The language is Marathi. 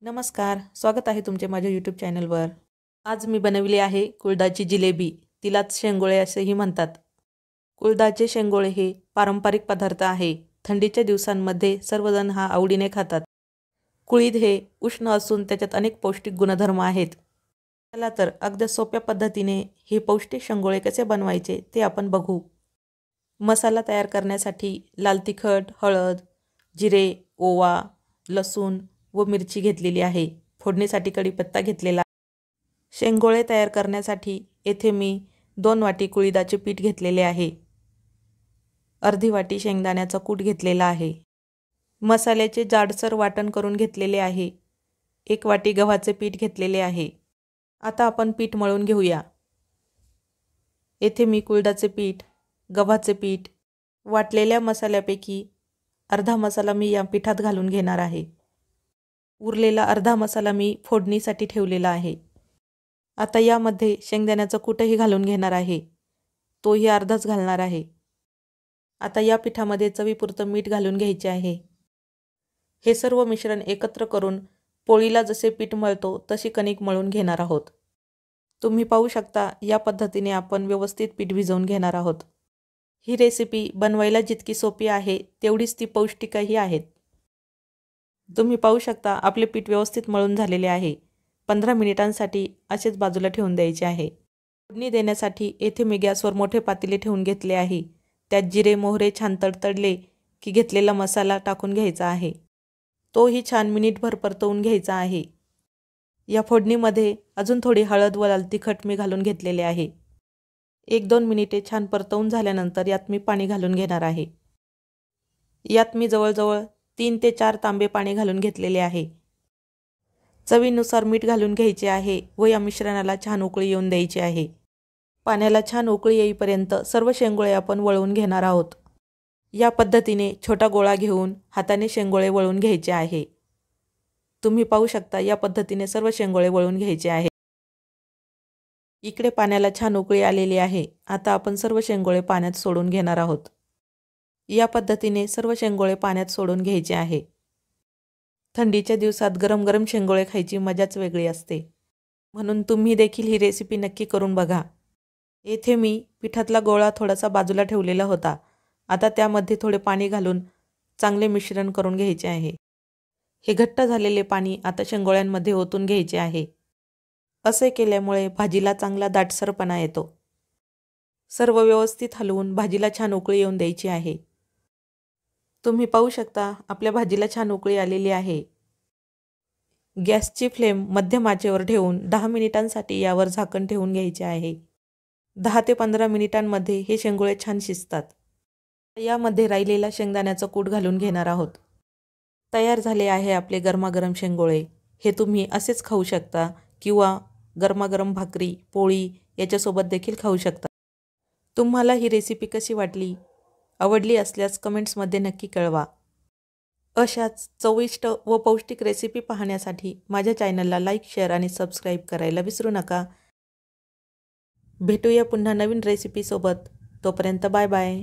नमस्कार, स्वागत आहे तुमचे माझ्या यूट्यूब चॅनलवर। आज मी बनवली आहे कुळदाची जिलेबी, तिलाच शेंगोळे असेही म्हणतात। कुळदाचे शेंगोळे हे पारंपरिक पदार्थ आहे। थंडीच्या दिवसांमध्ये सर्वजण हा आवडीने खातात। कुळीद हे उष्ण असून त्याच्यात अनेक पौष्टिक गुणधर्म आहेत। चला तर अगदी सोप्या पद्धतीने हे पौष्टिक शेंगोळे कसे बनवायचे ते आपण बघू। मसाला तयार करण्यासाठी लाल तिखट, हळद, जिरे, ओवा, लसूण व मिरची घेतलेली आहे। फोडणीसाठी कढीपत्ता घेतलेला। शेंगोळे तयार करण्यासाठी येथे मी 2 वाटी कुळिदाचे पीठ घेतलेले आहे। अर्धी वाटी शेंगदाण्याचा कूट घेतलेला आहे। मसाल्याचे जाडसर वाटण करून घेतलेले आहे। 1 वाटी गव्हाचे पीठ घेतलेले आहे। आता आपण पीठ मळून घेऊया। येथे मी कुळदाचे पीठ, गव्हाचे पीठ, वाटलेल्या मसाल्यापैकी अर्धा मसाला मी या पिठात घालून घेणार आहे। उरलेला अर्धा मसाला मी फोडणीसाठी ठेवलेला आहे। आता यामध्ये शेंगदाण्याचा कूटही घालून घेणार आहे। तोही अर्धाच घालणार आहे। आता या पिठामध्ये चवीपुरतं मीठ घालून घ्यायचे आहे। हे सर्व मिश्रण एकत्र करून पोळीला जसे पीठ मळतो तशी कणिक मळून घेणार आहोत। तुम्ही पाहू शकता या पद्धतीने आपण व्यवस्थित पीठ भिजवून घेणार आहोत। ही रेसिपी बनवायला जितकी सोपी आहे तेवढीच ती पौष्टिकही आहे। तुम्ही पाहू शकता आपले पीठ व्यवस्थित मळून झालेले आहे। 15 मिनिटांसाठी असेच बाजूला ठेवून द्यायचे आहे। फोडणी देण्यासाठी येथे मी गॅसवर मोठे पातेले ठेवून घेतले आहे। त्यात जिरे मोहरे छान तडतडले की घेतलेला मसाला टाकून घ्यायचा आहे। तोही छान मिनिटभर परतवून घ्यायचा आहे। या फोडणीमध्ये अजून थोडी हळद व लाल तिखट मी घालून घेतलेले आहे। 1-2 मिनिटे छान परतवून झाल्यानंतर यात मी पाणी घालून घेणार आहे। यात मी जवळजवळ 3 ते 4 तांबे पाणी घालून घेतलेले आहे। चवीनुसार मीठ घालून घ्यायचे आहे व या मिश्रणाला छान उकळी येऊन द्यायची आहे। पाण्याला छान उकळी येईपर्यंत सर्व शेंगोळे आपण वळवून घेणार आहोत। या पद्धतीने छोटा गोळा घेऊन हाताने शेंगोळे वळवून घ्यायचे आहे। तुम्ही पाहू शकता या पद्धतीने सर्व शेंगोळे वळवून घ्यायचे आहे। इकडे पाण्याला छान उकळी आलेली आहे। आता आपण सर्व शेंगोळे पाण्यात सोडून घेणार आहोत। या पद्धतीने सर्व शेंगोळे पाण्यात सोडून घ्यायचे आहे। थंडीच्या दिवसात गरम गरम शेंगोळे खायची मजाच वेगळी असते। म्हणून तुम्ही देखील ही रेसिपी नक्की करून बघा। येथे मी पिठातला गोळा थोडासा बाजूला ठेवलेला होता। आता त्यामध्ये थोडे पाणी घालून चांगले मिश्रण करून घ्यायचे आहे। हे घट्ट झालेले पाणी आता शेंगोळ्यांमध्ये ओतून घ्यायचे आहे। असे केल्यामुळे भाजीला चांगला दाटसरपणा येतो। सर्व व्यवस्थित हलवून भाजीला छान उकळी येऊन द्यायची आहे। तुम्ही पाहू शकता आपल्या भाजीला छान उकळी आलेली आहे। गॅसची फ्लेम मध्यम आचेवर ठेवून 10 मिनिटांसाठी यावर झाकण ठेवून घ्यायचे आहे। 10 ते 15 मिनिटांमध्ये हे शेंगोळे छान शिजतात। यामध्ये राहिलेला शेंगदाण्याचा कूट घालून घेणार आहोत। तयार झाले आहे आपले गरमागरम शेंगोळे। हे तुम्ही असेच खाऊ शकता किंवा गरमागरम भाकरी, पोळी याच्यासोबत देखील खाऊ शकता। तुम्हाला ही रेसिपी कशी वाटली? आवडली असल्यास कमेंट्समध्ये नक्की कळवा। अशाच चविष्ट व पौष्टिक रेसिपी पाहण्यासाठी माझ्या चॅनलला लाईक, शेअर आणि सबस्क्राईब करायला विसरू नका। भेटूया पुन्हा नवीन रेसिपीसोबत। तोपर्यंत बाय बाय।